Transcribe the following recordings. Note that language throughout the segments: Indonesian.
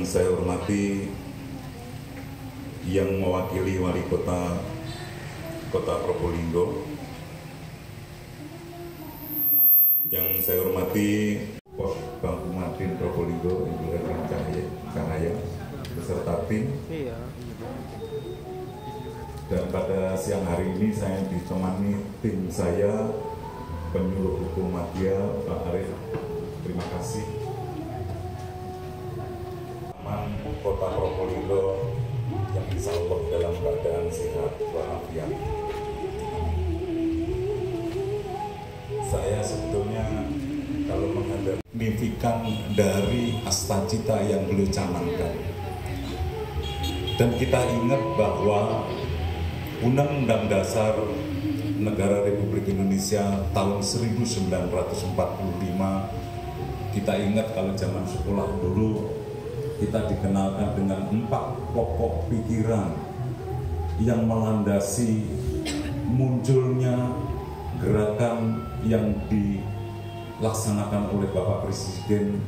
Yang saya hormati yang mewakili Wali Kota Probolinggo, yang saya hormati Bang Martin Probolinggo, Ibu Erwin Cahaya beserta tim. Dan pada siang hari ini saya ditemani tim saya, penyuluh hukum media Pak Arif. Terima kasih. Kota Probolinggo yang insya Allah dalam keadaan sehat walafiat. Saya sebetulnya kalau menghadapi signifikan dari astacita yang beliau canangkan, dan kita ingat bahwa Undang-Undang Dasar Negara Republik Indonesia tahun 1945, kita ingat kalau zaman sekolah dulu kita dikenalkan dengan 4 pokok pikiran yang melandasi munculnya gerakan yang dilaksanakan oleh Bapak Presiden.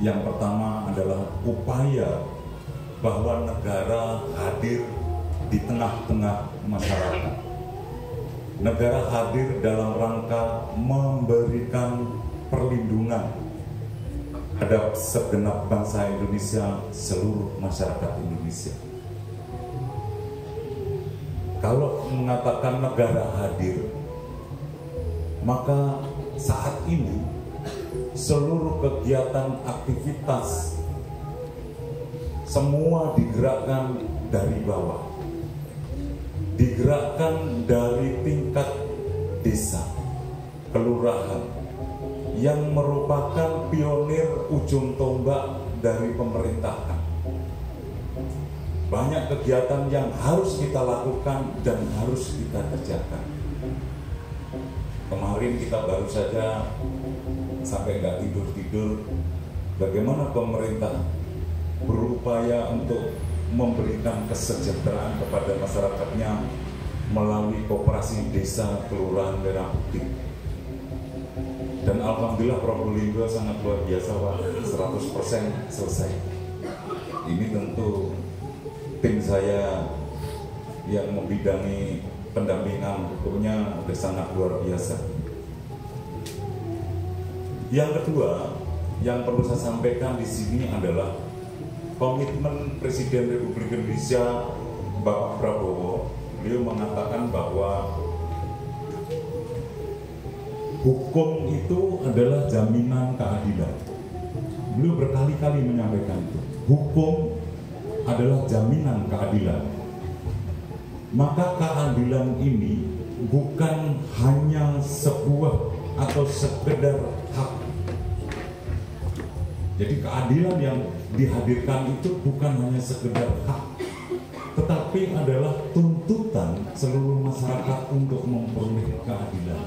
Yang pertama adalah upaya bahwa negara hadir di tengah-tengah masyarakat. Negara hadir dalam rangka memberikan perlindungan terhadap segenap bangsa Indonesia, seluruh masyarakat Indonesia. Kalau mengatakan negara hadir, maka saat ini seluruh kegiatan aktivitas semua digerakkan dari bawah, digerakkan dari tingkat desa, kelurahan, yang merupakan pionir ujung tombak dari pemerintahan. Banyak kegiatan yang harus kita lakukan dan harus kita kerjakan. Kemarin kita baru saja sampai nggak tidur-tidur, bagaimana pemerintah berupaya untuk memberikan kesejahteraan kepada masyarakatnya melalui koperasi desa, kelurahan, daerah bukti. Dan alhamdulillah Probolinggo sangat luar biasa, Pak, 100% selesai. Ini tentu tim saya yang membidangi pendampingan hukumnya sudah sangat luar biasa. Yang kedua, yang perlu saya sampaikan di sini adalah komitmen Presiden Republik Indonesia Bapak Prabowo. Beliau mengatakan bahwa hukum itu adalah jaminan keadilan. Beliau berkali-kali menyampaikan itu. Hukum adalah jaminan keadilan. Maka keadilan ini bukan hanya sebuah atau sekedar hak. Jadi keadilan yang dihadirkan itu bukan hanya sekedar hak, tetapi adalah tuntutan seluruh masyarakat untuk memperoleh keadilan.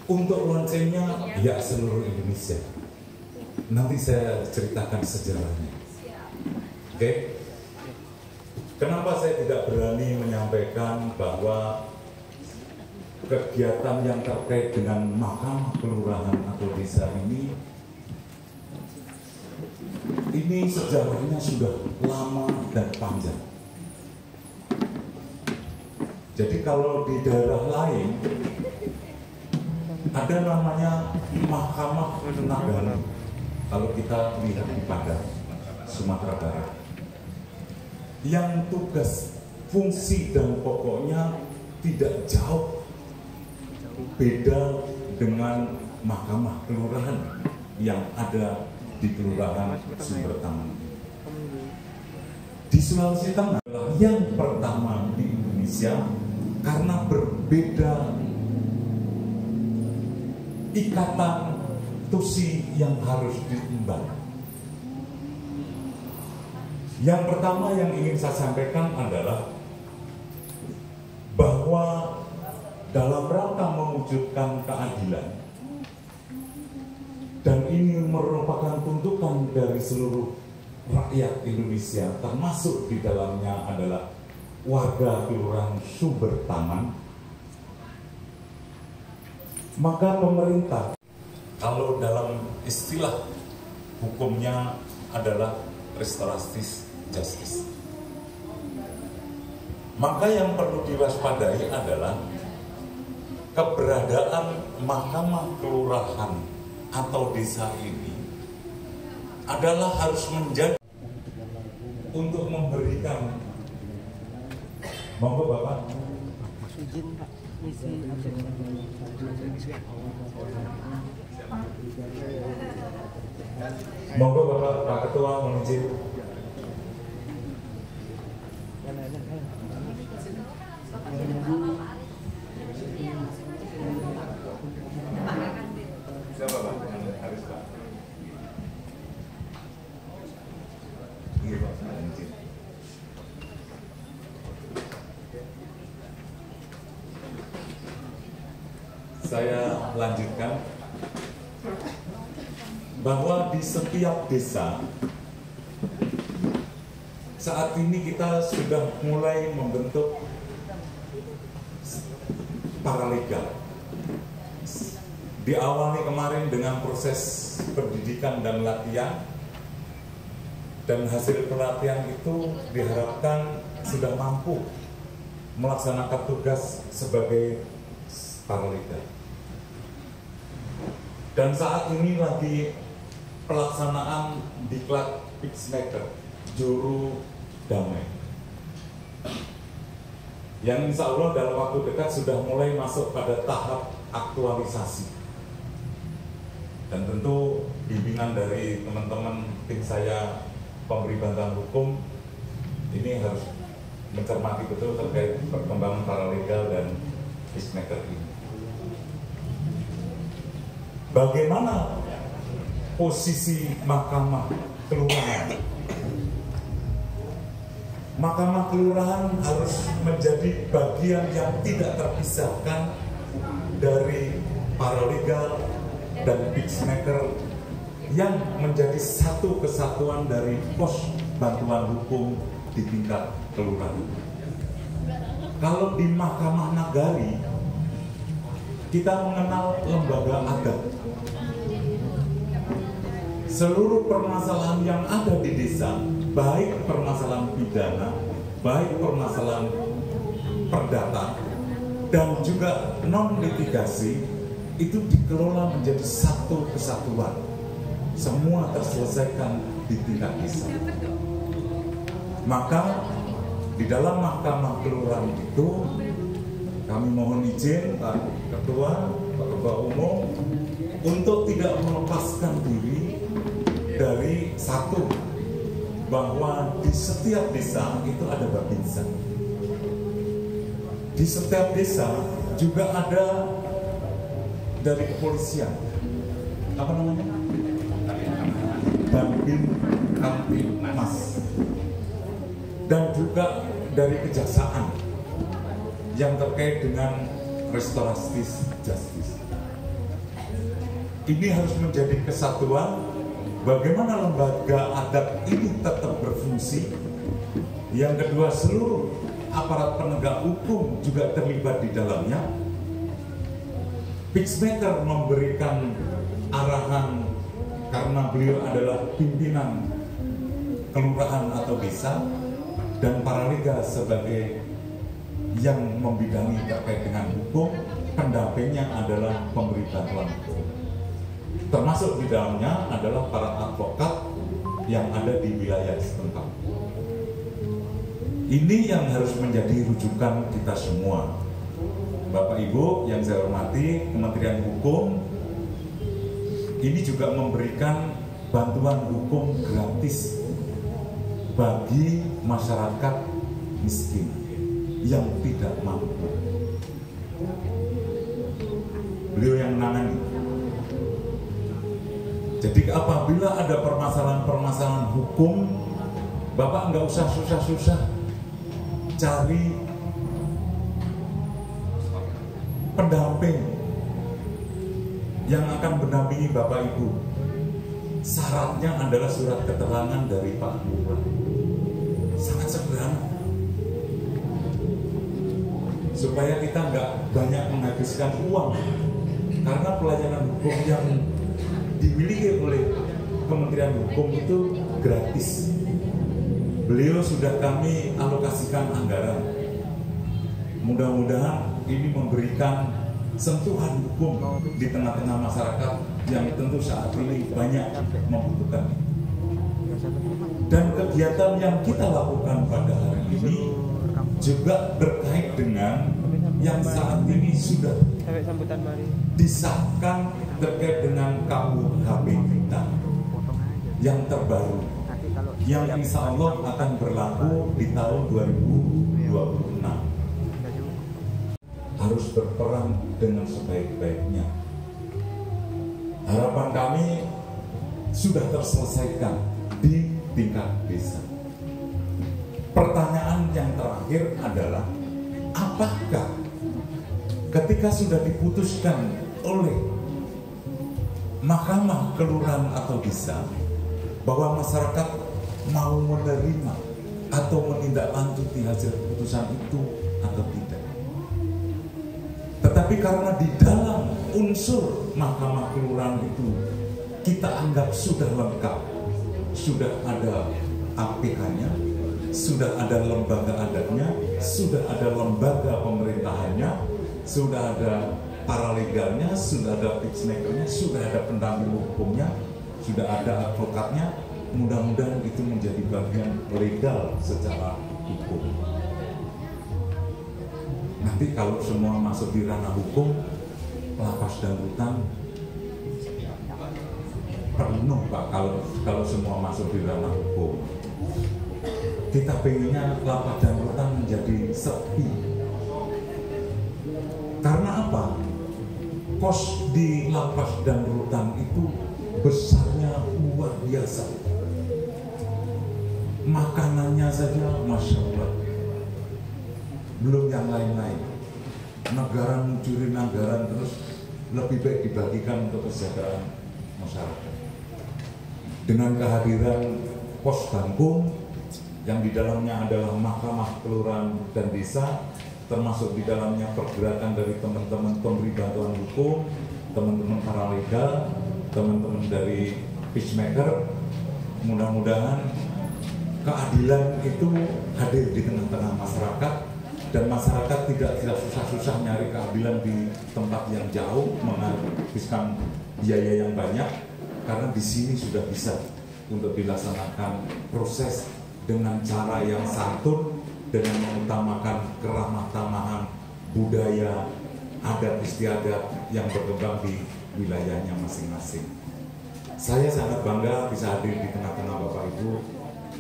Untuk loncengnya ya seluruh Indonesia. Nanti saya ceritakan sejarahnya. Oke? Kenapa saya tidak berani menyampaikan bahwa kegiatan yang terkait dengan mahkamah kelurahan atau desa ini sejarahnya sudah lama dan panjang. Jadi kalau di daerah lain ada namanya Mahkamah Nagari. Kalau kita lihat di Padang, Sumatera Barat, yang tugas, fungsi dan pokoknya tidak jauh beda dengan Mahkamah Kelurahan yang ada di Kelurahan Sumber Taman. Di Sulawesi Tengah yang pertama di Indonesia, karena berbeda ikatan tusi yang harus diemban. Yang pertama yang ingin saya sampaikan adalah bahwa dalam rangka mewujudkan keadilan, dan ini merupakan tuntutan dari seluruh rakyat Indonesia, termasuk di dalamnya adalah warga Kelurahan Sumber Taman, maka pemerintah Kalau dalam istilah hukumnya adalah restoratif justice. Maka yang perlu diwaspadai adalah keberadaan mahkamah kelurahan atau desa ini adalah harus menjadi untuk memberikan, monggo Bapak. Izin Pak, izin. Monggo Bapak, Pak Ketua mohon izin. Siapa Pak? Haris Pak. Iya Pak, mohon izin. Saya lanjutkan bahwa di setiap desa saat ini kita sudah mulai membentuk paralegal. Diawali kemarin dengan proses pendidikan dan latihan, dan hasil pelatihan itu diharapkan sudah mampu melaksanakan tugas sebagai paralegal. Dan saat ini lagi pelaksanaan diklat peacemaker, juru damai, yang insya Allah dalam waktu dekat sudah mulai masuk pada tahap aktualisasi. Dan tentu bimbingan dari teman-teman tim saya pemberi bantuan hukum ini harus mencermati betul terkait perkembangan paralegal dan peacemaker ini. Bagaimana posisi mahkamah kelurahan? Mahkamah kelurahan harus menjadi bagian yang tidak terpisahkan dari paralegal dan peacemaker yang menjadi satu kesatuan dari pos bantuan hukum di tingkat kelurahan. Kalau di Mahkamah Nagari kita mengenal lembaga adat. Seluruh permasalahan yang ada di desa, baik permasalahan pidana, baik permasalahan perdata, dan juga non-litigasi, itu dikelola menjadi satu kesatuan. Semua terselesaikan di tingkat desa. Maka di dalam mahkamah kelurahan itu kami mohon izin Pak Ketua, Pak Ketua Umum untuk tidak melepaskan diri dari satu, bahwa di setiap desa itu ada babinsa. Di setiap desa juga ada dari kepolisian, apa namanya? Babin Kamtibmas, dan juga dari kejaksaan yang terkait dengan restoratif justice. Ini harus menjadi kesatuan. Bagaimana lembaga adat ini tetap berfungsi. Yang kedua, seluruh aparat penegak hukum juga terlibat di dalamnya. Peacemaker memberikan arahan karena beliau adalah pimpinan kelurahan atau desa, dan paralegal sebagai yang membidangi terkait dengan hukum, pendampingnya adalah pemberi bantuan hukum. Termasuk di dalamnya adalah para advokat yang ada di wilayah setempat. Ini yang harus menjadi rujukan kita semua. Bapak Ibu yang saya hormati, Kementerian Hukum ini juga memberikan bantuan hukum gratis bagi masyarakat miskin yang tidak mampu. Beliau yang menangani. Jadi apabila ada permasalahan-permasalahan hukum, Bapak nggak usah susah-susah cari pendamping yang akan mendampingi Bapak Ibu. Syaratnya adalah surat keterangan dari Pak Lurah. Sangat sederhana. Supaya kita nggak banyak menghabiskan uang. Karena pelayanan hukum yang dimiliki oleh Kementerian Hukum itu gratis. Beliau sudah kami alokasikan anggaran. Mudah-mudahan ini memberikan sentuhan hukum di tengah-tengah masyarakat yang tentu saat ini banyak membutuhkan. Dan kegiatan yang kita lakukan pada hari ini juga terkait dengan yang saat ini sudah disahkan terkait dengan KUHP kita yang terbaru, yang insya Allah akan berlaku di tahun 2026. Harus berperan dengan sebaik-baiknya. Harapan kami sudah terselesaikan di tingkat desa. Pertanyaan yang terakhir adalah, apakah ketika sudah diputuskan oleh Mahkamah Kelurahan atau Desa bahwa masyarakat mau menerima atau menindaklanjuti hasil keputusan itu atau tidak? Tetapi karena di dalam unsur Mahkamah Kelurahan itu kita anggap sudah lengkap, sudah ada APH-nya, sudah ada lembaga adatnya, sudah ada lembaga pemerintahannya, sudah ada paralegalnya, sudah ada fixmakernya, sudah ada pendamping hukumnya, sudah ada advokatnya. Mudah-mudahan itu menjadi bagian legal secara hukum. Nanti kalau semua masuk di ranah hukum, lapas dan rutan penuh Pak. Kalau semua masuk di ranah hukum, kita pengennya lapas dan rutan menjadi sepi. Karena apa? Kos di lapas dan rutan itu besarnya luar biasa. Makanannya saja Masya Allah, belum yang lain-lain. Negara ngucurin anggaran terus, lebih baik dibagikan untuk kesejahteraan masyarakat. Dengan kehadiran pos Bangkung yang di dalamnya adalah Mahkamah Kelurahan dan Desa, termasuk di dalamnya pergerakan dari teman-teman pemberi bantuan hukum, teman-teman paralegal, teman-teman dari peacemaker, mudah-mudahan keadilan itu hadir di tengah-tengah masyarakat, dan masyarakat tidak susah-susah nyari keadilan di tempat yang jauh, menghabiskan biaya yang banyak, karena di sini sudah bisa untuk dilaksanakan proses dengan cara yang santun, dengan mengutamakan keramah tamahan budaya adat istiadat yang berkembang di wilayahnya masing-masing. Saya sangat bangga bisa hadir di tengah-tengah Bapak Ibu.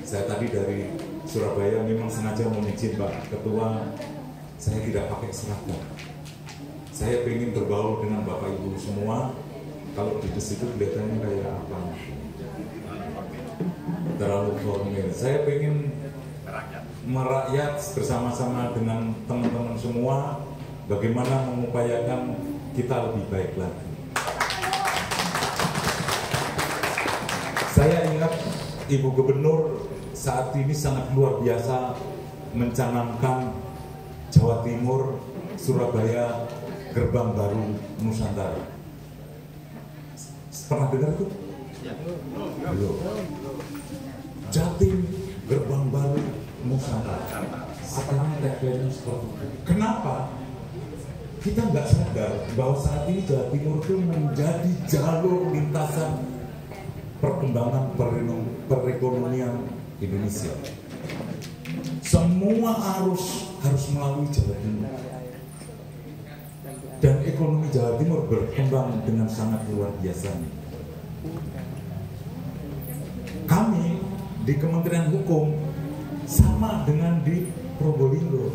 Saya tadi dari Surabaya memang sengaja mau izin Pak Ketua, saya tidak pakai seragam. Saya ingin berbaur dengan Bapak Ibu semua. Kalau di situ kelihatannya kayak apa? Terlalu formal. Saya ingin merakyat bersama-sama dengan teman-teman semua, bagaimana mengupayakan kita lebih baik lagi. Saya ingat Ibu Gubernur saat ini sangat luar biasa mencanangkan Jawa Timur, Surabaya, gerbang baru Nusantara. Pernah dengar itu? Belum. Jatim, gerbang baru Nusantara. Sekarang tagline seperti itu. Kenapa? Kita nggak sadar bahwa saat ini Jawa Timur itu menjadi jalur lintasan perkembangan perekonomian Indonesia. Semua arus harus melalui Jawa Timur. Dan ekonomi Jawa Timur berkembang dengan sangat luar biasa. Kami di Kementerian Hukum sama dengan di Probolinggo.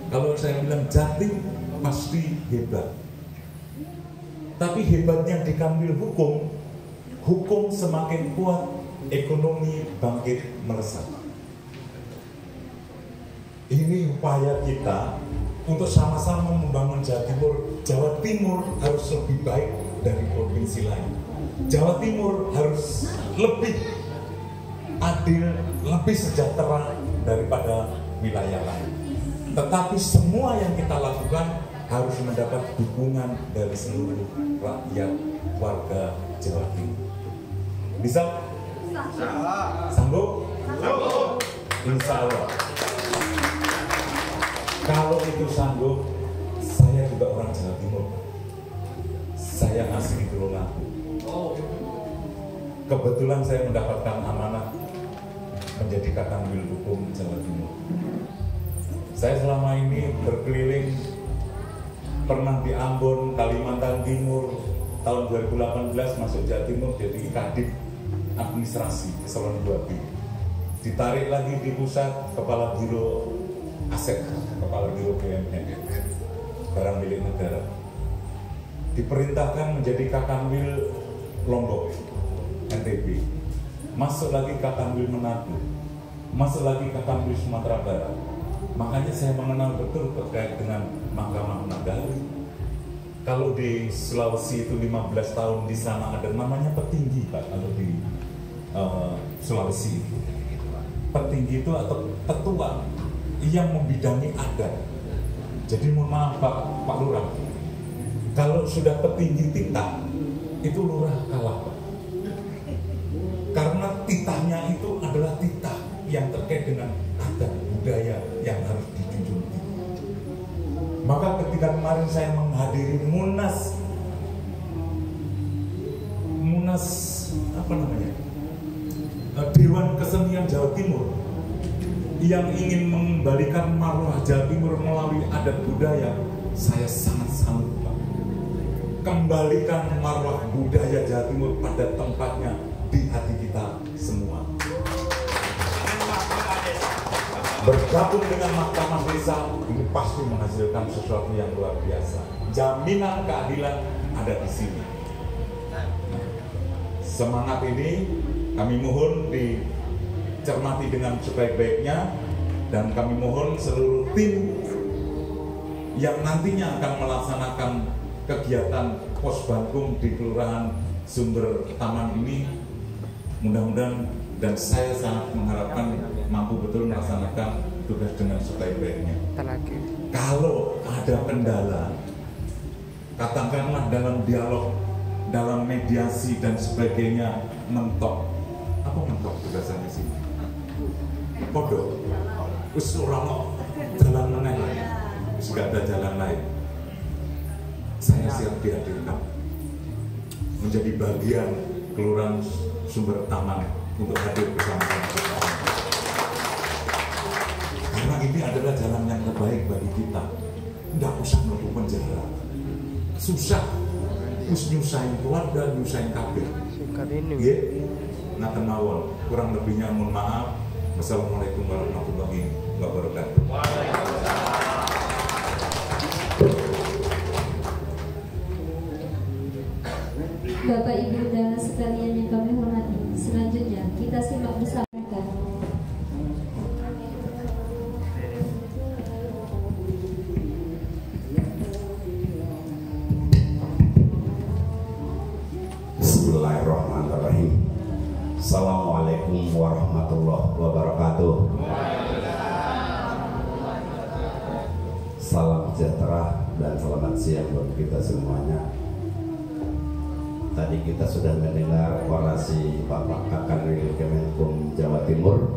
Kalau saya bilang Jatim pasti hebat. Tapi hebatnya dikambil hukum, hukum semakin kuat, ekonomi bangkit melesat. Ini upaya kita untuk sama-sama membangun Jawa Timur. Jawa Timur harus lebih baik dari provinsi lain. Jawa Timur harus lebih adil, lebih sejahtera daripada wilayah lain. Tetapi semua yang kita lakukan harus mendapat dukungan dari seluruh rakyat warga Jawa Timur. Bisa? Sanggup? Insya Allah. Kalau itu sanggup, saya juga orang Jawa Timur. Saya asli Tulungagung. Kebetulan saya mendapatkan amanah menjadi Kakanwil Hukum Jawa Timur. Saya selama ini berkeliling, pernah di Ambon, Kalimantan Timur, tahun 2018 masuk Jawa Timur jadi Kadip Administrasi Eselon 2B. Ditarik lagi di pusat, Kepala Biro Aset, Kepala Biro BUMN, barang milik negara. Diperintahkan menjadi Kakanwil Lombok, NTB. Masuk lagi Kakanwil Manado, masuk lagi Kakanwil Sumatera Barat. Makanya saya mengenal betul terkait dengan Mahkamah Nagari. Kalau di Sulawesi itu 15 tahun di sana ada namanya petinggi, Pak. Kalau di Sulawesi itu petinggi itu atau tetua yang membidangi adat. Jadi mohon maaf Pak Lurah, kalau sudah petinggi titah itu lurah kalah, Pak. Karena titahnya itu adalah titah yang terkait dengan adat budaya yang harus dijunjung tinggi. Maka ketika kemarin saya menghadiri Munas apa namanya, Dewan Kesenian Jawa Timur yang ingin mengembalikan marwah Jawa Timur melalui adat budaya, saya sangat sanggup, Pak. Kembalikan marwah budaya Jawa Timur pada tempatnya di hati kita semua. Bergabung dengan Mahkamah Desa ini pasti menghasilkan sesuatu yang luar biasa. Jaminan keadilan ada di sini. Semangat ini kami mohon dicermati dengan sebaik-baiknya, dan kami mohon seluruh tim yang nantinya akan melaksanakan kegiatan Posbankum di Kelurahan Sumber Taman ini, mudah-mudahan dan saya sangat mengharapkan mampu betul melaksanakan tugas dengan sebaik-baiknya. Kalau ada kendala, katakanlah dalam dialog, dalam mediasi dan sebagainya, mentok. Apa mentok tugasannya sih? Podo. Wis ora ono jalan meneh. Wis gak ada jalan lain. Saya siap dihadirkan menjadi bagian Kelurahan Sumber Taman untuk hadir bersama-sama. Karena ini adalah jalan yang terbaik bagi kita. Tidak usah menutup penjara. Susah. Terus nyusahin keluarga, nyusahin kabeh. Nggih. Ngaten mawon. Kurang lebihnya mohon maaf. Wassalamualaikum warahmatullahi wabarakatuh. Bapak Ibu dan sekalian yang kami hormati, selanjutnya kita simak bersama. Bismillahirrahmanirrahim. Assalamualaikum warahmatullahi wabarakatuh. Salam sejahtera dan selamat siang buat kita semuanya. Tadi kita sudah mendengar orasi Bapak Kakanwil Kemenkum Jawa Timur,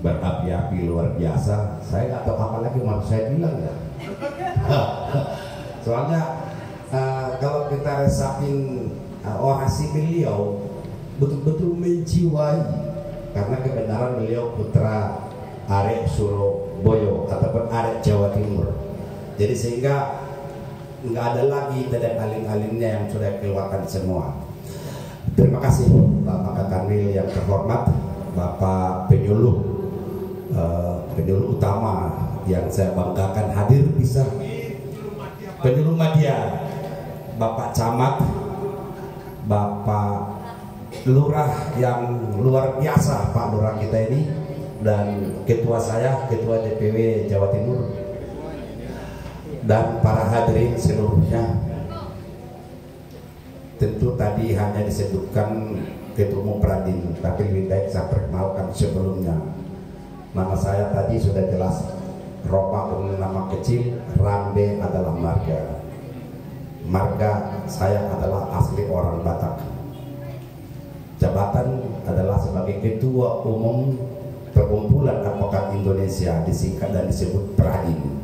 berapi-api luar biasa. Saya nggak tahu apa lagi mau saya bilang ya. Soalnya kalau kita resapin orasi beliau betul-betul menjiwai, karena kebenaran beliau putra arek Surabaya ataupun arek Jawa Timur. Jadi sehingga nggak ada lagi dari alin-alinnya yang sudah keluarkan semua. Terima kasih Bapak Kakanwil yang terhormat, Bapak penyuluh utama yang saya banggakan hadir bisa, penyuluh media, Bapak Camat, Bapak Lurah yang luar biasa, Pak Lurah kita ini, dan ketua saya, ketua DPW Jawa Timur, dan para hadirin seluruhnya. Tentu tadi hanya disebutkan Ketua Umum Pradin, tapi lebih baik saya perkenalkan sebelumnya. Nama saya tadi sudah jelas, Ropa nama kecil, Rambe adalah marga. Marga saya adalah asli orang Batak. jabatan adalah sebagai Ketua Umum Perkumpulan Advokat Indonesia, disingkat dan disebut PERADIN.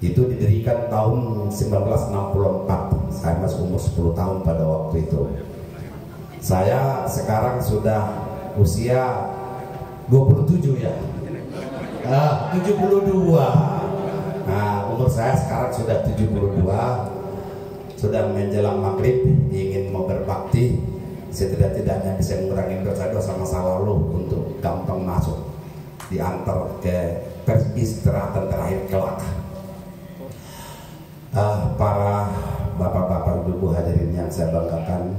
Itu didirikan tahun 1964. Saya masih umur 10 tahun pada waktu itu. Saya sekarang sudah usia 27 ya. 72. Nah, umur saya sekarang sudah 72. Sudah menjelang maghrib, ingin mau berbakti, setidak-tidaknya bisa mengurangi dosa-dosa masa lalu untuk gampang masuk diantar ke peristirahatan terakhir kelak. Para bapak-bapak, ibu hadirin yang saya banggakan,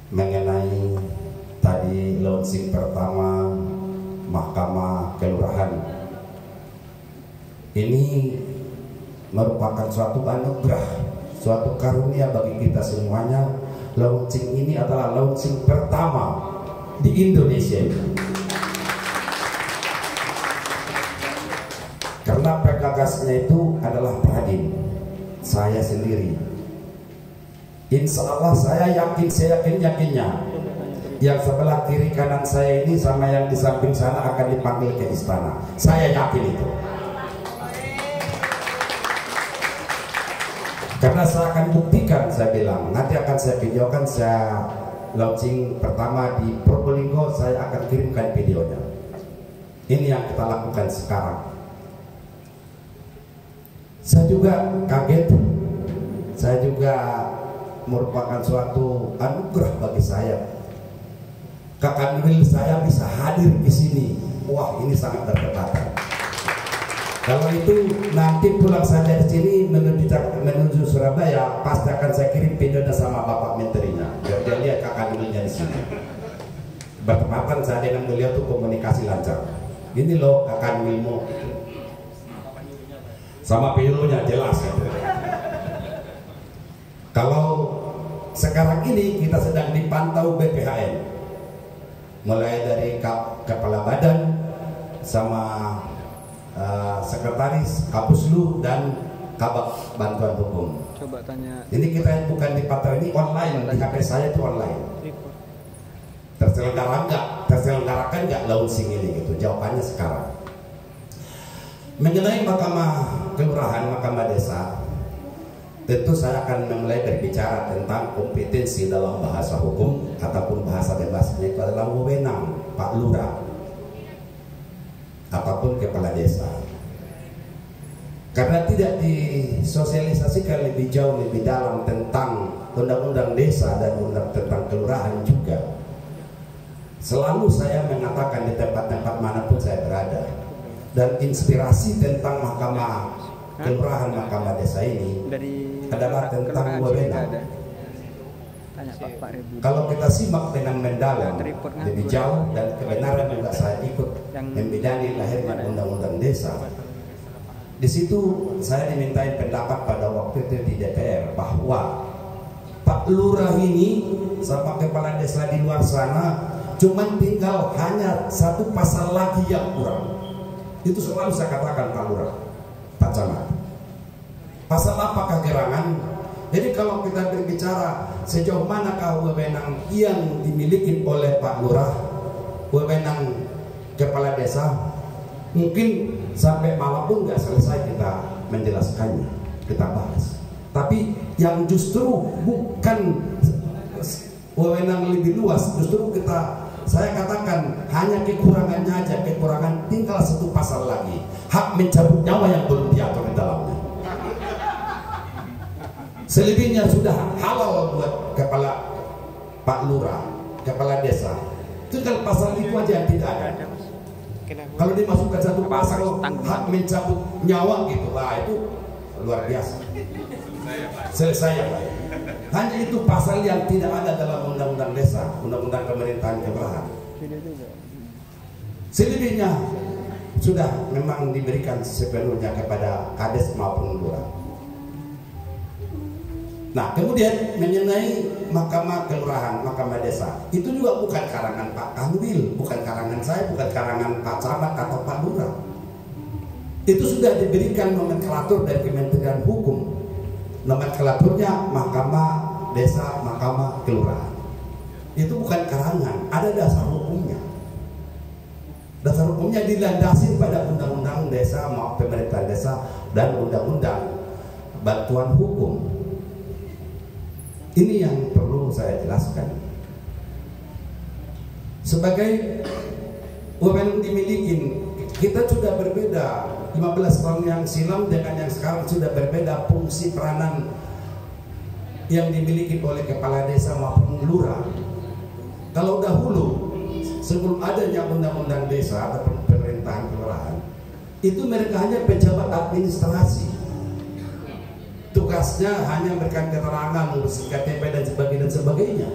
mengenai tadi launching pertama Mahkamah Kelurahan, ini merupakan suatu anugerah, suatu karunia bagi kita semuanya. Launching ini adalah launching pertama di Indonesia. Karena penggagasnya itu adalah PERADIN, saya sendiri. Insya Allah saya yakinnya yang sebelah kiri kanan saya ini sama yang di samping sana akan dipanggil ke istana. Saya yakin itu. Karena saya akan buktikan, saya bilang nanti akan saya videokan. Saya launching pertama di Probolinggo, saya akan kirimkan videonya. Ini yang kita lakukan sekarang. Saya juga kaget, saya juga merupakan suatu anugerah bagi saya. Kakak Nuril saya bisa hadir di sini. Wah, ini sangat berkepatan. Kalau itu nanti pulang saja di sini menuju Surabaya, pasti akan saya kirim videonya sama Bapak Menterinya, biar dia lihat Kakak Nurilnya di sini. Bertepatan saya dengan beliau tuh komunikasi lancar. Ini loh Kakak Nurilmu. Sama videonya jelas gitu. Kalau sekarang ini kita sedang dipantau BPHN, mulai dari kepala badan sama sekretaris, Kapuslu dan Kabak Bantuan Hukum. Coba tanya. Ini kita bukan dipantau, ini online, di HP saya itu online. Terselenggarakan nggak launching ini gitu? Jawabannya sekarang. Mengenai Mahkamah Kelurahan, Mahkamah Desa, tentu saya akan mulai berbicara tentang kompetensi dalam bahasa hukum ataupun bahasa bebasnya itu adalah wewenang Pak Lurah ataupun kepala desa. Karena tidak disosialisasikan lebih jauh, lebih dalam tentang undang-undang desa dan undang tentang kelurahan juga. Selalu saya mengatakan di tempat-tempat manapun saya berada, dan inspirasi tentang Mahkamah Kelurahan, Mahkamah Desa ini adalah tentang wewenang. Kalau kita simak dengan mendalam lebih jauh, dan kebenaran juga saya ikut membidani lahirnya undang-undang desa. Di situ saya dimintai pendapat pada waktu itu di DPR bahwa Pak Lurah ini sama kepala desa di luar sana cuman tinggal hanya satu pasal lagi yang kurang. Itu selalu saya katakan Pak Lurah, Pak Camat. Pasal apakah gerangan? Jadi kalau kita berbicara sejauh manakah wewenang yang dimiliki oleh Pak Lurah, wewenang kepala desa, mungkin sampai malam pun nggak selesai kita menjelaskannya, kita bahas. Tapi yang justru bukan wewenang lebih luas, justru saya katakan hanya kekurangannya aja, kekurangan tinggal satu pasal lagi, hak mencabut nyawa yang belum diatur di dalamnya. Selebihnya sudah halal buat kepala Pak Lurah, kepala desa. Tinggal pasal itu aja yang tidak ada. Kalau dimasukkan satu pasal hak mencabut nyawa gitu, lah itu luar biasa. Selesai ya Pak. Hanya itu pasal yang tidak ada dalam undang-undang desa, undang-undang pemerintahan kelurahan. Selebihnya sudah memang diberikan sepenuhnya kepada kades maupun lurah. Nah, kemudian mengenai Mahkamah Kelurahan, Mahkamah Desa, itu juga bukan karangan Pak Kanwil, bukan karangan saya, bukan karangan Pak Camat atau Pak Lurah. Itu sudah diberikan nomenklatur dari Kementerian Hukum. Nomenklaturnya Mahkamah Desa, Mahkamah Kelurahan. Itu bukan karangan, ada dasar hukumnya. Dasar hukumnya dilandasi pada undang-undang desa, pemerintahan desa, dan undang-undang bantuan hukum. Ini yang perlu saya jelaskan. Sebagai wewenang dimiliki, kita sudah berbeda. 15 tahun yang silam dengan yang sekarang sudah berbeda fungsi peranan yang dimiliki oleh kepala desa maupun lurah. Kalau dahulu sebelum adanya undang-undang desa atau pemerintahan kelurahan, itu mereka hanya pejabat administrasi. Tugasnya hanya memberikan keterangan, mengurus KTP dan sebagainya.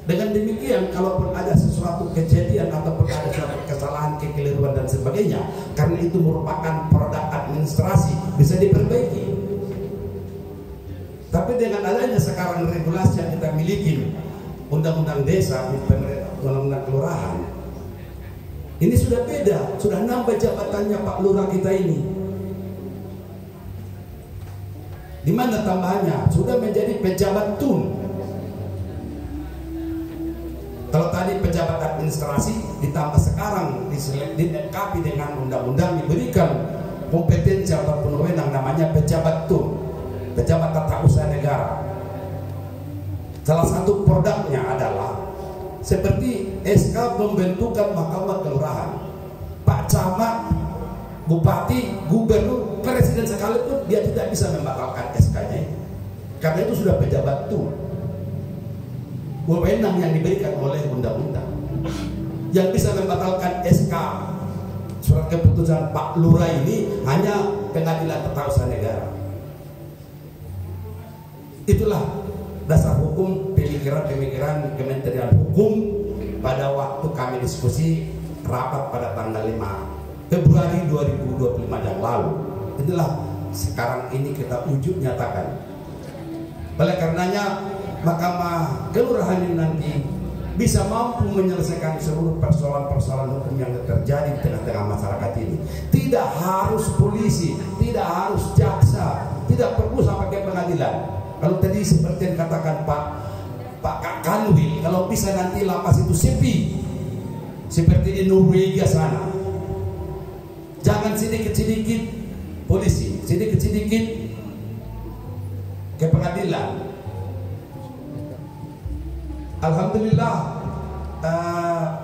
Dengan demikian, kalaupun ada sesuatu kejadian ataupun ada suatu kesalahan, kekeliruan dan sebagainya, karena itu merupakan produk administrasi, bisa diperbaiki. Tapi dengan adanya sekarang regulasi yang kita miliki, undang-undang desa, undang-undang kelurahan, ini sudah beda, sudah nambah jabatannya Pak Lurah kita ini. Di mana tambahannya? Sudah menjadi pejabat tun. Kalau tadi pejabat administrasi, ditambah sekarang dilengkapi dengan undang-undang, diberikan kompetensi ataupun wewenang namanya pejabat tun, pejabat tata usaha negara. Salah satu produknya adalah seperti SK pembentukan mahkamah kelurahan. Pak Camat, Bupati, Gubernur, Presiden sekalipun dia tidak bisa membatalkan SK-nya, karena itu sudah pejabat tun. Wewenang yang diberikan oleh undang-undang. Yang bisa membatalkan SK surat keputusan Pak Lurah ini hanya Pengadilan Tata Usaha Negara. Itulah dasar hukum pemikiran Kementerian Hukum pada waktu kami diskusi rapat pada tanggal 5 Februari 2025 yang lalu. Inilah sekarang ini kita wujud nyatakan. Oleh karenanya Mahkamah Kelurahan ini nanti bisa mampu menyelesaikan seluruh persoalan-persoalan hukum yang terjadi di tengah-tengah masyarakat ini. Tidak harus polisi, tidak harus jaksa, tidak perlu sampai ke pengadilan. Kalau tadi seperti yang dikatakan Pak Kanwil, kalau bisa nanti lapas itu sepi seperti di Norwegia sana. Jangan sedikit-sedikit polisi, sedikit-sedikit ke pengadilan. Alhamdulillah,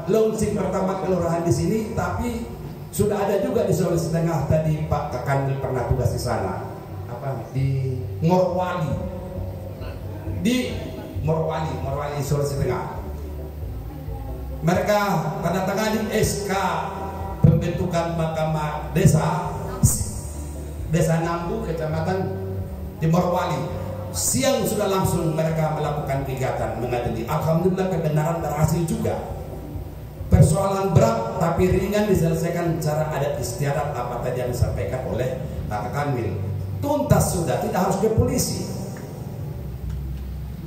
launching pertama kelurahan di sini, tapi sudah ada juga di Sulawesi Tengah. Tadi Pak Kanwil pernah tugas di sana, di Morowali, Morowali Sulawesi Tengah. Mereka tanda tangani SK pembentukan mahkamah desa Nambu, kecamatan di Morowali. Siang sudah langsung mereka melakukan kegiatan mengadili. Alhamdulillah kebenaran berhasil juga. Persoalan berat tapi ringan diselesaikan secara adat istiadat apa tadi yang disampaikan oleh Pak Kanwil. Tuntas sudah, tidak harus ke polisi.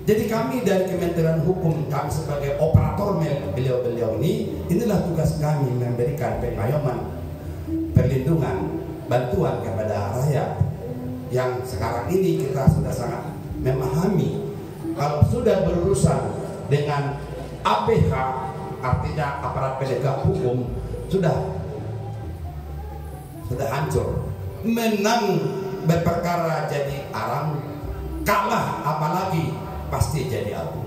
Jadi kami dari Kementerian Hukum, kami sebagai operator beliau-beliau ini, inilah tugas kami memberikan pengayoman, perlindungan, bantuan kepada rakyat. Yang sekarang ini kita sudah sangat memahami kalau sudah berurusan dengan APH, artinya aparat penegak hukum, sudah hancur. Menang berperkara jadi arang, kalah apalagi pasti jadi abu.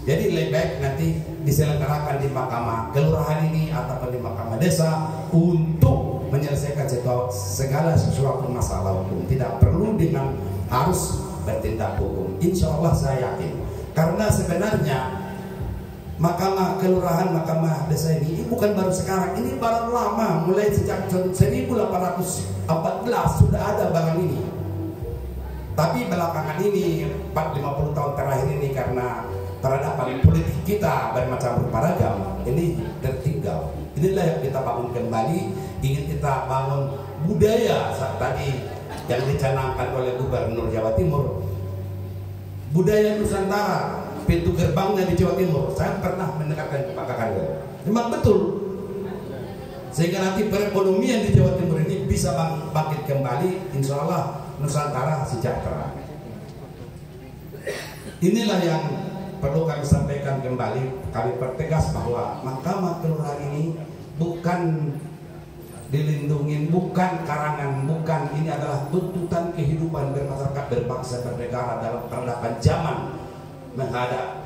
Jadi lebih baik nanti diselenggarakan di mahkamah kelurahan ini ataupun di mahkamah desa untuk menyelesaikan segala sesuatu masalah hukum. Tidak perlu dengan harus bertindak hukum. Insya Allah saya yakin. Karena sebenarnya mahkamah kelurahan, mahkamah desa ini bukan baru sekarang. Ini barang lama, mulai sejak 1814 sudah ada barang ini. Tapi belakangan ini 40 tahun terakhir ini karena peradaban politik kita bermacam beragam, ini tertinggal. Inilah yang kita bangun kembali. Ingin kita bangun budaya saat tadi yang dicanangkan oleh Gubernur Jawa Timur, budaya Nusantara, pintu gerbangnya di Jawa Timur. Saya pernah mendekatkan ke Pak Kanwil, memang betul, sehingga nanti perekonomian di Jawa Timur ini bisa bangkit kembali. Insya Allah Nusantara sejahtera. Inilah yang perlu kami sampaikan kembali, kami pertegas bahwa Mahkamah Kelurahan ini bukan dilindungi, bukan karangan, bukan, ini adalah tuntutan kehidupan bermasyarakat, berbangsa, bernegara dalam peradaban zaman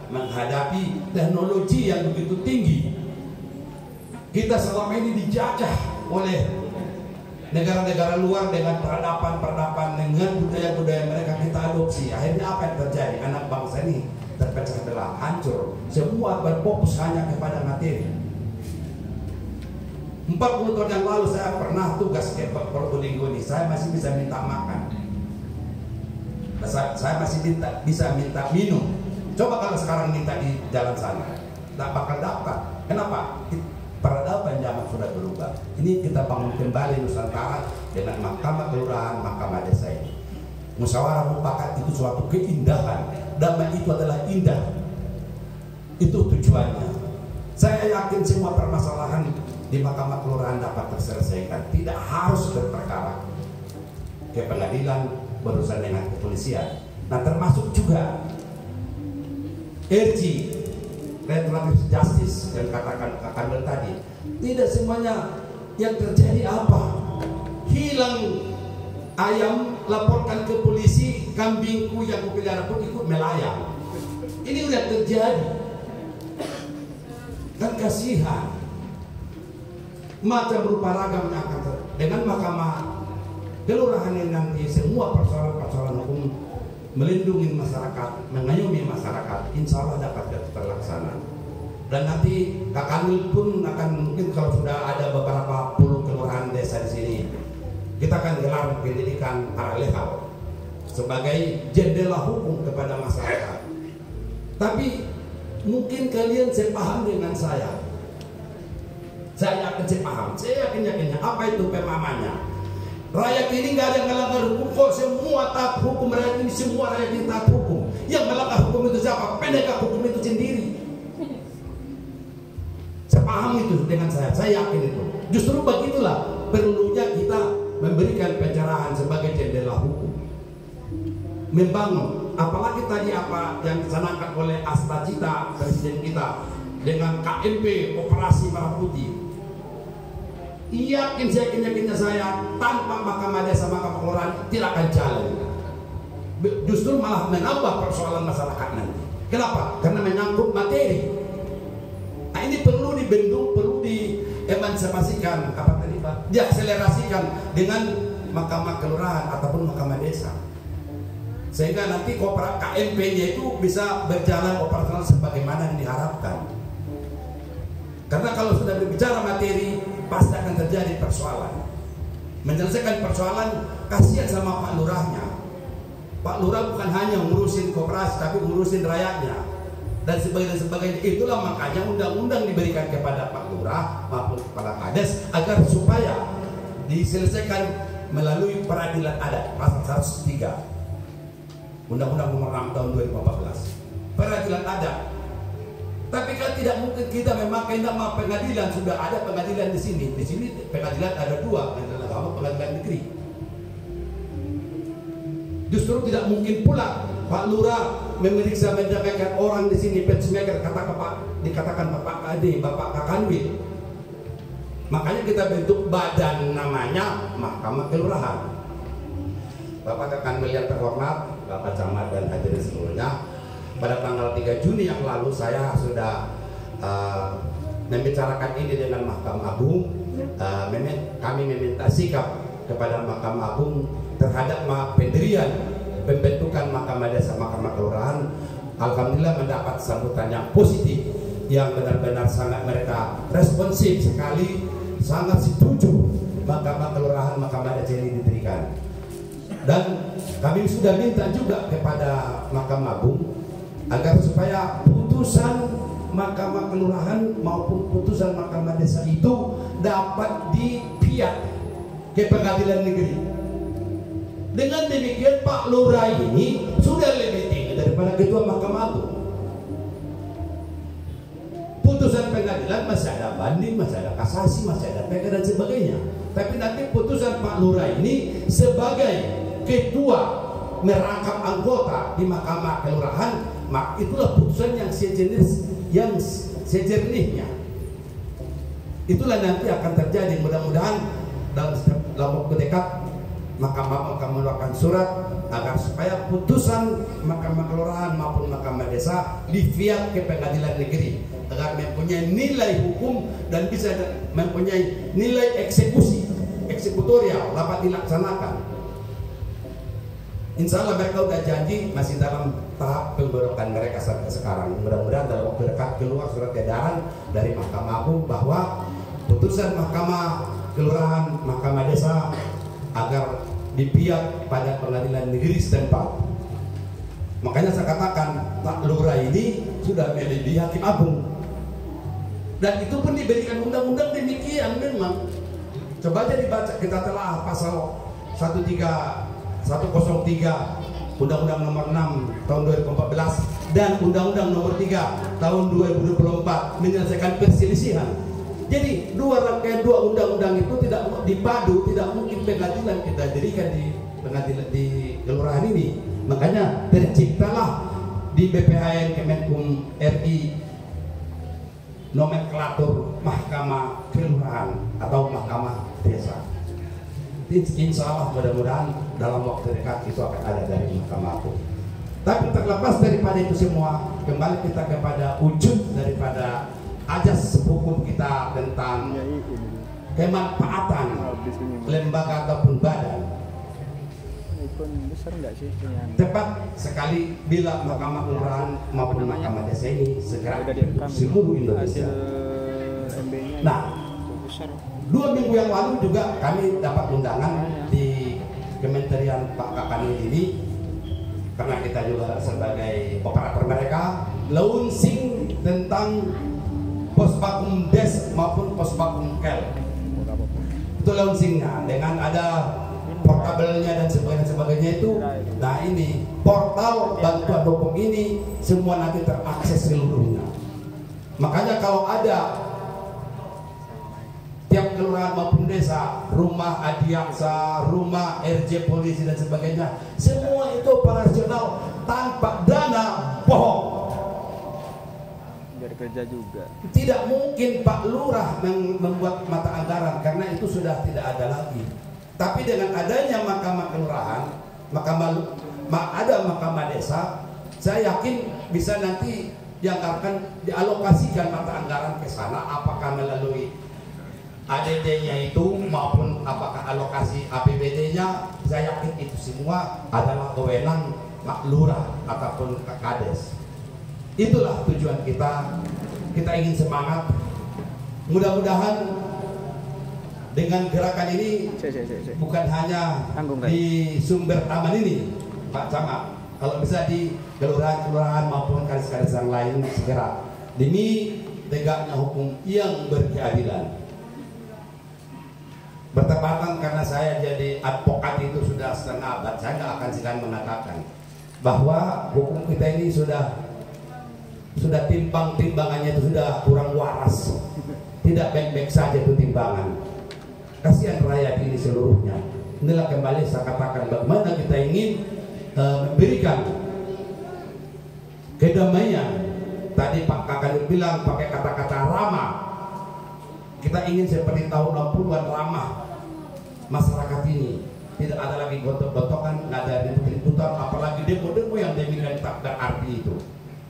menghadapi teknologi yang begitu tinggi. Kita selama ini dijajah oleh negara-negara luar dengan peradaban dengan budaya-budaya mereka kita adopsi. Akhirnya apa yang terjadi? Anak bangsa ini terpecah belah, hancur. Semua berfokus hanya kepada materi. 40 tahun yang lalu saya pernah tugas ke Probolinggo ini. Saya masih bisa minta makan. Saya masih bisa minta minum. Coba kalau sekarang minta di jalan sana, tak bakal dapat. Kenapa? Peradaban zaman sudah berubah. Ini kita bangun kembali Nusantara dengan Mahkamah Kelurahan, Mahkamah Desa ini. Musyawarah mufakat itu suatu keindahan. Damai itu adalah indah. Itu tujuannya. Saya yakin semua permasalahan di Mahkamah Kelurahan dapat terselesaikan. Tidak harus berperkara ke pengadilan berurusan dengan kepolisian. Nah, termasuk juga RJ, restoratif justice yang katakan Kandel tadi. Tidak semuanya yang terjadi apa? Hilang ayam, laporkan ke polisi, kambingku yang kupelihara pun ikut melayang. Ini udah terjadi. Kan kasihan. Macam berupa ragam yang akan terjadi. Dengan Mahkamah Kelurahan ini nanti semua persoalan-persoalan hukum melindungi masyarakat, mengayomi masyarakat, insya Allah dapat terlaksana. Dan nanti Kak Kanwil pun akan, mungkin kalau sudah ada beberapa puluh kelurahan desa di sini, kita akan gelar pendidikan paralel sebagai jendela hukum kepada masyarakat. Tapi mungkin kalian sepaham dengan saya. Saya yakin sepaham. Saya yakinnya apa itu pemahamannya. Rakyat ini nggak ada yang melanggar hukum kok. Semua taat hukum rakyat ini, semua rakyat ini taat hukum. Yang melanggar hukum itu siapa? Penegak hukum itu sendiri. Saya paham itu dengan saya yakin itu. Justru begitulah perlunya kita memberikan pencerahan sebagai jendela hukum, membangun. Apalagi tadi apa yang dicanangkan oleh Astagita Presiden kita dengan KMP Operasi Merah Putih. Yakinnya saya tanpa Mahkamah Desa, Mahkamah Kelurahan tidak akan jalan. Justru malah menambah persoalan masyarakat nanti. Kenapa? Karena menyangkut materi. Nah, ini perlu dibendung, perlu diemansipasikan, apa tadi Pak? Diakselerasikan dengan Mahkamah Kelurahan ataupun Mahkamah Desa. Sehingga nanti KMP-nya itu bisa berjalan operasional sebagaimana yang diharapkan. Karena kalau sudah berbicara materi, pasti akan terjadi persoalan. Menyelesaikan persoalan, kasihan sama Pak Lurahnya. Pak Lurah bukan hanya ngurusin koperasi, tapi ngurusin rakyatnya dan sebagainya. Itulah makanya undang-undang diberikan kepada Pak Lurah maupun kepala Kades agar supaya diselesaikan melalui peradilan adat pasal 103 Undang-Undang Nomor 6 Tahun 2014. Peradilan adat. Tapi kan tidak mungkin kita memakai nama pengadilan. Sudah ada pengadilan di sini. Di sini pengadilan ada dua, pengadilan agama, pengadilan negeri. Justru tidak mungkin pula Pak Lurah memeriksa menyampaikan orang di sini peacemaker, dikatakan Bapak Ade, Bapak Kakanwil. Makanya kita bentuk badan namanya Mahkamah Kelurahan. Bapak Kakanwil yang terhormat, Bapak Camat dan hadirin seluruhnya. Pada tanggal 3 Juni yang lalu saya sudah membicarakan ini dengan Mahkamah Agung. Kami meminta sikap kepada Mahkamah Agung terhadap pendirian pembentukan Mahkamah Desa, Mahkamah Kelurahan. Alhamdulillah mendapat sambutan yang positif, yang benar-benar sangat mereka responsif sekali, sangat setuju Mahkamah Kelurahan, Mahkamah Desa ini didirikan. Dan kami sudah minta juga kepada Mahkamah Agung agar supaya putusan Mahkamah Kelurahan maupun putusan Mahkamah Desa itu dapat dipiat ke pengadilan negeri. Dengan demikian Pak Lurah ini sudah lebih tinggi daripada Ketua Mahkamah Agung. Putusan pengadilan masih ada banding, masih ada kasasi, masih ada PK dan sebagainya. Tapi nanti putusan Pak Lurah ini sebagai ketua merangkap anggota di Mahkamah Kelurahan itulah putusan yang sejernihnya. Itulah nanti akan terjadi. Mudah-mudahan dalam waktu dekat Mahkamah akan mengeluarkan surat agar supaya putusan Mahkamah Kelurahan maupun Mahkamah Desa difiat ke pengadilan negeri agar mempunyai nilai hukum dan bisa mempunyai nilai eksekutorial dapat dilaksanakan. Insya Allah mereka sudah janji masih dalam tahap penggodokan mereka sampai sekarang. Mudah-mudahan dalam waktu dekat keluar surat edaran dari Mahkamah Agung bahwa putusan Mahkamah Kelurahan, Mahkamah Desa agar dipiat pada pengadilan negeri setempat. Makanya saya katakan Pak Lurah ini sudah melebihi Hakim Agung, dan itu pun diberikan undang-undang demikian memang. Coba aja dibaca, kita telah pasal 103 Undang-Undang Nomor 6 Tahun 2014 dan Undang-Undang Nomor 3 Tahun 2024 menyelesaikan perselisihan. Jadi dua undang-undang itu tidak dipadu, tidak mungkin pengadilan kita dirikan di pengadilan di kelurahan ini. Makanya terciptalah di BPHN Kemenkum RI nomenklatur Mahkamah Kelurahan atau Mahkamah Desa. Insya Allah mudah-mudahan dalam waktu dekat itu akan ada dari Mahkamah Agung. Tapi terlepas daripada itu semua, kembali kita kepada wujud daripada ajas hukum kita tentang kemanfaatan lembaga ataupun badan. Tepat sekali bila Mahkamah Kelurahan maupun Mahkamah Desa ini segera seluruh Indonesia. Nah, 2 minggu yang lalu juga kami dapat undangan di Kementerian Pak Kakani ini, karena kita juga sebagai operator mereka, launching tentang Posbakum Des maupun Posbakum Kel. Itu launchingnya dengan ada portabelnya dan sebagainya itu. Nah, ini portal bantuan hukum ini semua nanti terakses seluruhnya. Makanya kalau ada tiap kelurahan maupun desa, rumah adiaksa, rumah RJ polisi dan sebagainya, semua itu operasional tanpa dana, bohong. Kerja juga. Tidak mungkin Pak Lurah membuat mata anggaran karena itu sudah tidak ada lagi. Tapi dengan adanya Mahkamah Kelurahan, ada Mahkamah Desa, saya yakin bisa nanti dialokasikan mata anggaran ke sana, apakah melalui ADD-nya itu maupun apakah alokasi APBD-nya. Saya yakin itu semua adalah kewenang Pak Lurah ataupun Kades. Itulah tujuan kita. Kita ingin semangat. Mudah-mudahan dengan gerakan ini bukan hanya di Sumber Taman ini, Pak Camat, kalau bisa di kelurahan-kelurahan maupun kades-kades yang lain segera, demi tegaknya hukum yang berkeadilan. Bertepatan karena saya jadi advokat itu sudah setengah abad, saya nggak akan segan mengatakan bahwa hukum kita ini sudah timbangannya itu sudah kurang waras, tidak baik-baik saja itu timbangan. Kasihan rakyat ini seluruhnya. Inilah kembali saya katakan bagaimana kita ingin memberikan kedamaian. Tadi Pak Kakak bilang pakai kata-kata ramah. Kita ingin seperti tahun 60-an ramah masyarakat ini. Tidak ada lagi gontok-gontokan, nggak ada ribut-ributan, apalagi demo-demo yang demikian tak berarti itu.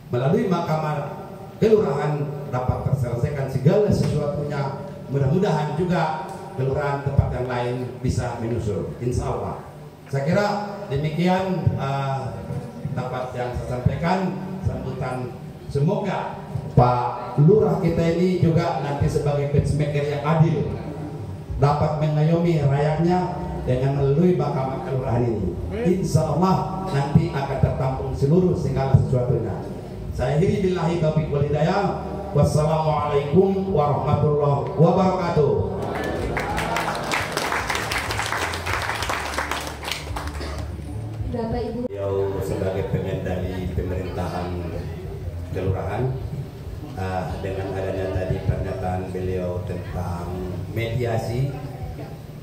Melalui Mahkamah Kelurahan dapat terselesaikan segala sesuatunya. Mudah-mudahan juga kelurahan tempat yang lain bisa menyusul, insya Allah. Saya kira demikian dapat yang saya sampaikan. Sambutan, semoga Pak Lurah kita ini juga nanti sebagai peacemaker yang adil dapat mengayomi rakyatnya dengan melalui Mahkamah Kelurahan ini. Insya Allah nanti akan tertampung seluruh segala sesuatunya. Saya akhiri billahi taufiq wal hidayah. Wassalamualaikum warahmatullahi wabarakatuh. Bapak Ibu. Beliau sebagai pengendali pemerintahan kelurahan, dengan adanya tadi pernyataan beliau tentang mediasi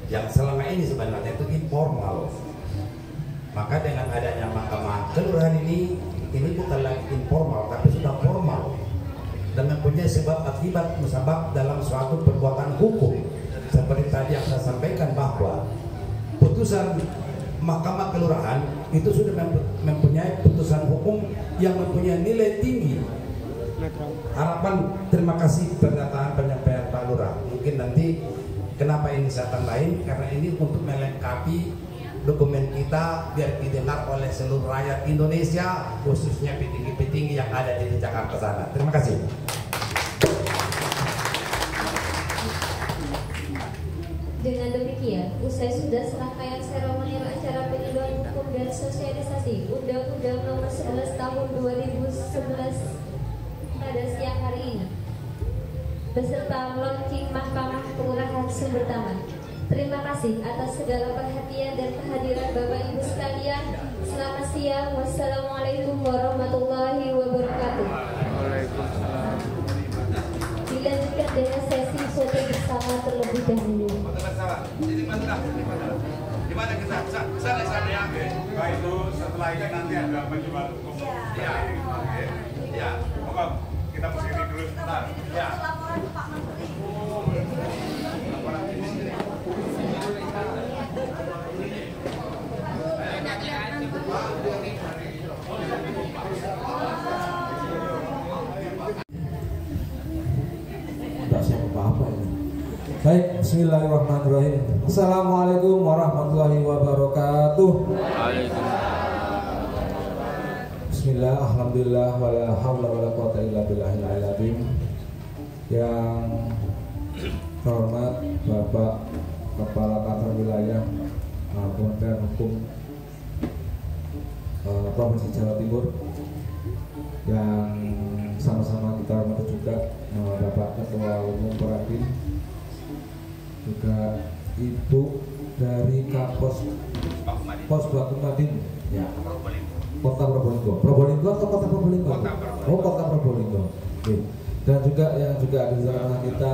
yang selama ini sebenarnya itu informal, maka dengan adanya Mahkamah Kelurahan ini ini bukan lagi informal tapi sudah formal dan mempunyai sebab akibat musabab dalam suatu perbuatan hukum. Seperti tadi yang saya sampaikan bahwa putusan Mahkamah Kelurahan itu sudah mempunyai putusan hukum yang mempunyai nilai tinggi. Harapan terima kasih pernyataan penyampaian Pak Lurah. Mungkin nanti kenapa ini saya tambahin, karena ini untuk melengkapi dokumen kita biar didengar oleh seluruh rakyat Indonesia, khususnya petinggi-petinggi yang ada di Jakarta sana. Terima kasih. Dengan demikian, usai sudah serangkaian seremonial acara penyuluhan hukum dan sosialisasi Undang-Undang Nomor 11 Tahun 2011 pada siang hari ini, beserta launching Mahkamah Kelurahan Sumber Taman. Terima kasih atas segala perhatian dan kehadiran Bapak Ibu sekalian. Selamat siang. Wassalamualaikum warahmatullahi wabarakatuh. Dilanjutkan dengan sesi foto bersama terlebih dahulu. Gimana kita? Sana ya. Nah itu setelah ini nanti ada penjual hukum. Ya. Oke, kita kesini dulu sebentar. Ya. Tidak siapa apa ini. Baik, bismillahirrahmanirrahim. Assalamualaikum warahmatullahi wabarakatuh. Bismillah, alhamdulillah, wala haula wala quwata illa billahil azim. Yang terhormat Bapak Kepala Kantor Wilayah Kementerian Hukum Provinsi Jawa Timur, yang sama-sama kita hormati juga Bapak Ketua Umum Perhatin, juga Ibu dari Kapos Bakumadin, ya, Kota Probolinggo atau Kota Probolinggo? Oh, Kota Probolinggo. Oke. Dan juga yang juga ada di sana kita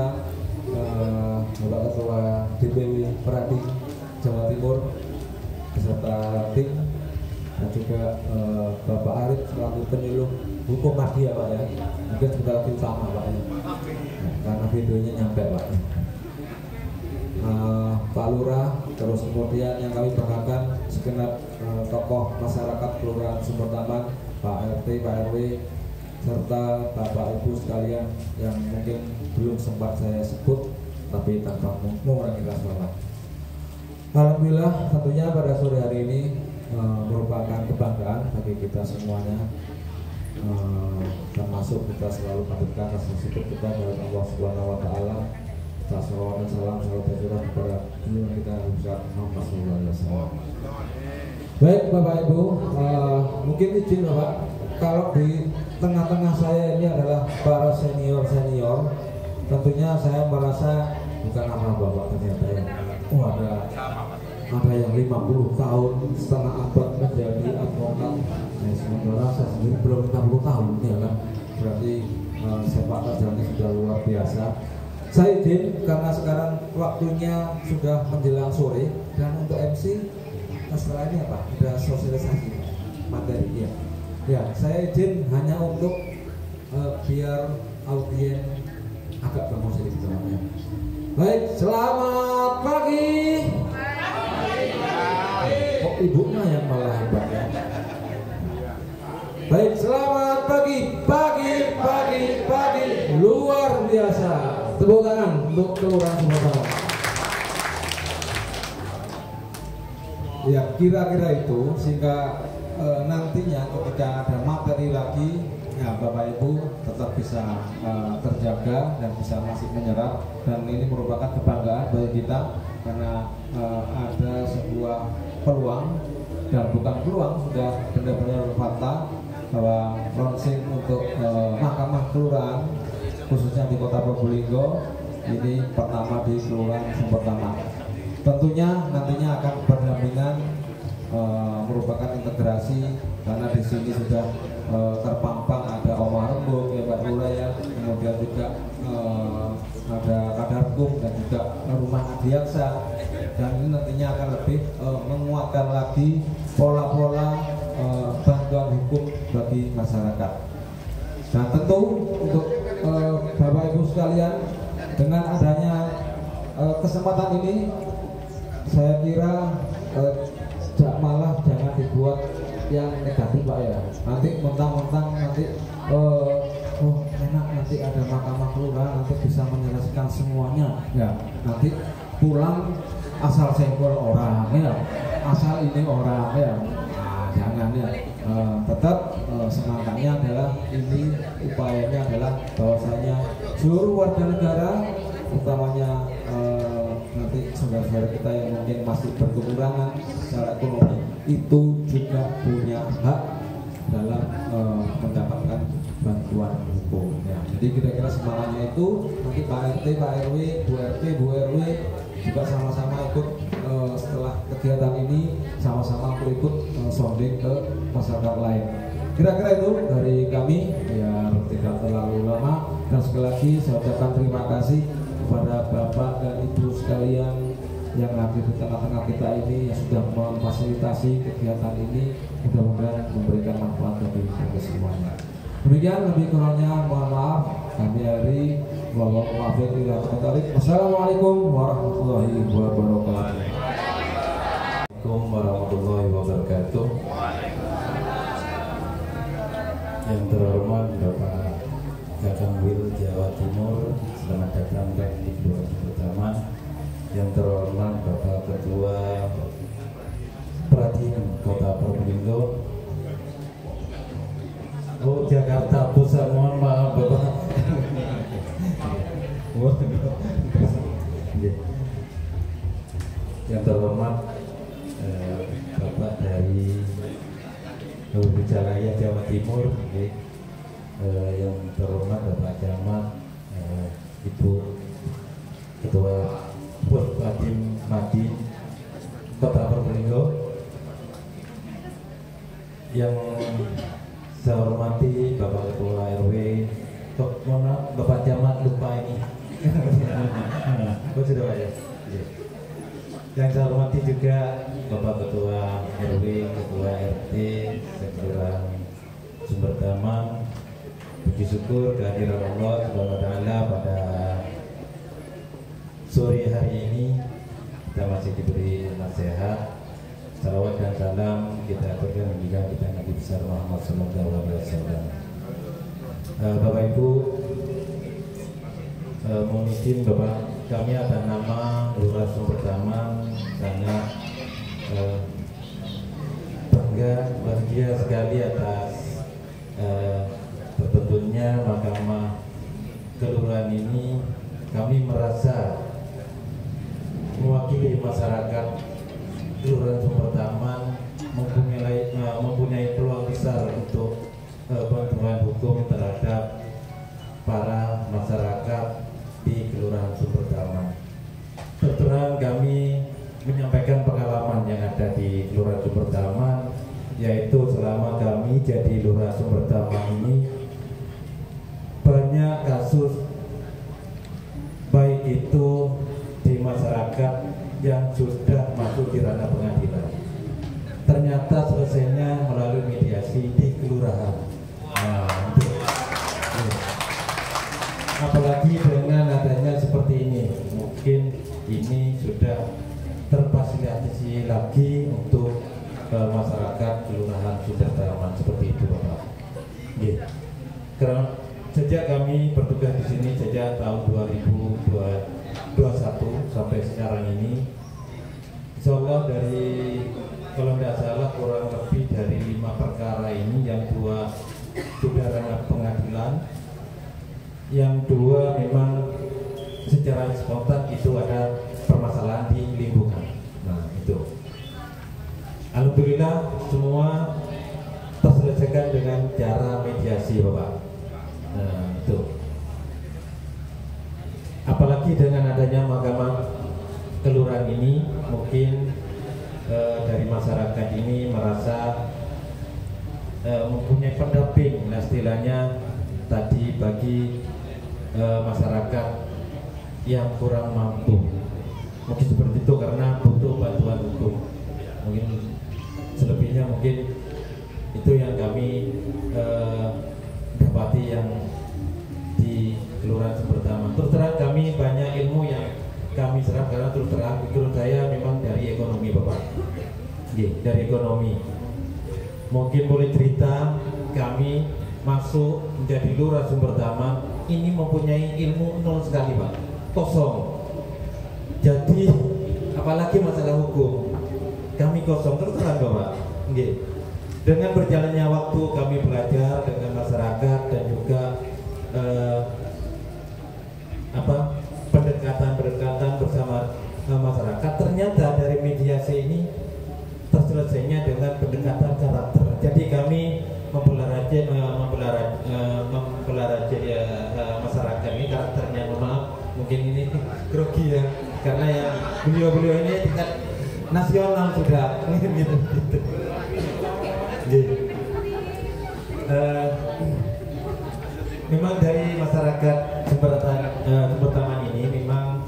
Bapak Ketua DPW Perhatin Jawa Timur beserta tim, dan juga Bapak Arif selaku penyuluh hukum media Pak ya. Mungkin sebentar lagi utama Pak ya. Karena videonya nyampe Pak. Pak Lurah, terus kemudian yang kami banggakan segenap tokoh masyarakat Kelurahan Sumber Taman, Pak RT, Pak RW, serta Bapak Ibu sekalian yang mungkin belum sempat saya sebut, tapi tanpa mengurangi rasa hormat. Alhamdulillah, tentunya pada sore hari ini merupakan kebanggaan bagi kita semuanya, termasuk kita selalu panjatkan rasa syukur kita kepada Allah Subhanahu Wa Taala. Salawat dan salam selalu tercurah kepada junjungan kita Muhammad sallallahu alaihi wasallam. Baik Bapak Ibu, mungkin izin Bapak, kalau di tengah-tengah saya ini adalah para senior, tentunya saya merasa bukan nama Bapak ternyata ya. Oh ada yang 50 tahun setengah abad menjadi advokat. Nah, sementara saya sendiri belum 50 tahun ya kan. Berarti sepak terjangnya sudah luar biasa. Saya izin karena sekarang waktunya sudah menjelang sore, dan untuk MC setelah ini apa? Ada sosialisasi materi ya. Ya, saya izin hanya untuk biar audien agak bermosi di dalamnya. Baik, selamat pagi. Kok ibunya yang malah hebat ya. Baik, selamat pagi, luar biasa. Tepuk tangan untuk Kelurahan Sumber Taman. Ya, kira-kira itu sehingga nantinya ketika ada materi lagi, ya Bapak Ibu tetap bisa terjaga dan bisa masih menyerap, dan ini merupakan kebanggaan bagi kita karena ada sebuah peluang, dan bukan peluang, sudah benar-benar fakta bahwa launching untuk Mahkamah Kelurahan khususnya di Kota Probolinggo ini pertama di Kelurahan Sumber Taman. Tentunya nantinya akan berdampingan, merupakan integrasi karena di sini sudah terpampang ada Omah Rembuk ya Pak Lurah ya, kemudian juga ada Kadarkum dan juga Rumah Adiaksa, dan ini nantinya akan lebih menguatkan lagi pola-pola bantuan hukum bagi masyarakat. Dan tentu untuk Bapak Ibu sekalian, dengan adanya kesempatan ini, saya kira malah jangan dibuat yang negatif Pak ya. Nanti mentang-mentang nanti oh enak nanti ada mahkamah kelurahan nanti bisa menyelesaikan semuanya ya, nanti pulang asal senggol orang ya, asal ini orang ya, nah, jangan ya. Tetap semangatnya adalah ini, upayanya adalah bahwasanya seluruh warga negara, utamanya nanti saudara-saudara kita yang mungkin masih berkekurangan secara ekonomi, itu juga punya hak dalam mendapatkan bantuan hukum ya. Jadi kira-kira semangatnya itu nanti Pak RT, Pak RW, Bu RT, Bu RW juga sama-sama ikut setelah kegiatan ini sama-sama ikut sounding ke masyarakat lain. Kira-kira itu dari kami ya, tidak terlalu lama, dan sekali lagi saya ucapkan terima kasih kepada Bapak dan Ibu sekalian yang hadir di tengah-tengah kita ini, yang sudah memfasilitasi kegiatan ini, mudah-mudahan memberikan manfaat bagi kita semuanya. Demikian, lebih kurangnya mohon maaf. Kami dari Wassalamualaikum warahmatullahi wabarakatuh. Assalamualaikum warahmatullahi wabarakatuh. Yang terhormat Bapak Kakanwil Jawa Timur, selamat datang di Kelurahan Pertama. Yang terhormat Bapak Ketua Pradim Kota Probolinggo. Oh, Jakarta Pusat, mohon maaf Bapak. Yang terhormat Bapak dari Wijalaya Jawa Timur, yang terhormat Bapak Camat, Ibu Ketua Pradim Madi Kota Probolinggo, yang saya hormati Bapak Ketua RW, mana Bapak Camat lupa ini. Oh, sudah Pak ya. Yang saya hormati juga Bapak Ketua RW, Ketua RT, Kelurahan Sumber Damang. Puji syukur kehadiran Allah Subhanahu wa taala pada sore hari ini kita masih diberi nasihat. Salawat dan salam kita aturkan juga kita Nabi besar Muhammad sallallahu alaihi wasallam. Bapak Ibu, mohon izin Bapak, kami atas nama Lurah Sumber Damang sangat bangga, bahagia sekali atas terbentuknya Mahkamah Kelurahan ini. Kami merasa mewakili masyarakat Kelurahan Sumber Damang mempunyai peluang besar untuk bantuan hukum terhadap para masyarakat di Kelurahan Sumber Damang. Terterang kami menyampaikan pengalaman yang ada di Kelurahan Sumber Damang, yaitu selama kami jadi Lurah Sumber Damang ini banyak kasus, baik itu di masyarakat yang sudah masuk di ranah pengadilan, ternyata selesainya melalui mediasi di kelurahan. Apalagi dengan adanya seperti ini, mungkin ini sudah terfasilitasi lagi untuk masyarakat Kelurahan Sumber Damang seperti itu, Bapak. Karena sejak kami bertugas di sini sejak tahun 2021 sampai sekarang ini, insya Allah dari, kalau tidak salah, kurang lebih dari 5 perkara ini, yang 2 sudah ranah pengadilan, yang 2 memang secara spontan itu ada permasalahan di lingkungan. Nah itu, alhamdulillah semua terselesaikan dengan cara mediasi, Bapak. Nah itu, apalagi dengan adanya Mahkamah Kelurahan ini, mungkin dari masyarakat ini merasa mempunyai pendamping, nah istilahnya tadi bagi masyarakat yang kurang mampu, mungkin seperti itu, karena butuh bantuan hukum. Mungkin selebihnya mungkin Itu yang kami dapati yang di Kelurahan Sumber Taman. Terus terang kami banyak ilmu yang kami serap karena terus terang menurut saya memang dari ekonomi Bapak. Dari ekonomi. Mungkin boleh cerita kami masuk menjadi Lurah Sumber Taman ini mempunyai ilmu nol sekali Pak, kosong. Jadi apalagi masalah hukum kami kosong terus terang Bapak. Dengan berjalannya waktu kami belajar dengan masyarakat dan juga pendekatan bersama masyarakat. Ternyata dari mediasi ini terselesainya dengan pendekatan karakter. Jadi kami mempelajari masyarakat ini karakternya. Maaf, mungkin ini grogi ya, karena ya beliau ini tingkat nasional sudah gitu. Memang dari masyarakat Sumber Taman ini memang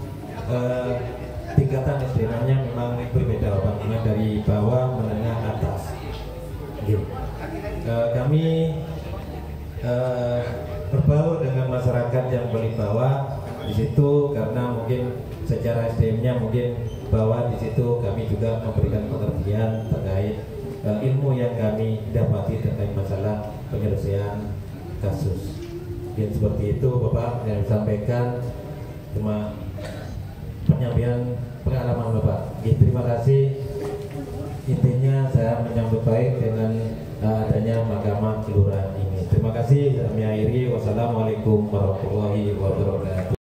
tingkatan SDM-nya memang berbeda Pak, dari bawah menengah atas. Kami berbaur dengan masyarakat yang paling bawah di situ karena mungkin secara SDM-nya mungkin bawah di situ. Kami juga memberikan pengertian terkait ilmu yang kami dapati terkait masalah penyelesaian kasus. Yang seperti itu Bapak yang disampaikan, cuma penyampaian pengalaman Bapak. Terima kasih. Intinya saya menyambut baik dengan adanya mahkamah kelurahan ini. Terima kasih. Kami akhiri. Wassalamualaikum warahmatullahi wabarakatuh.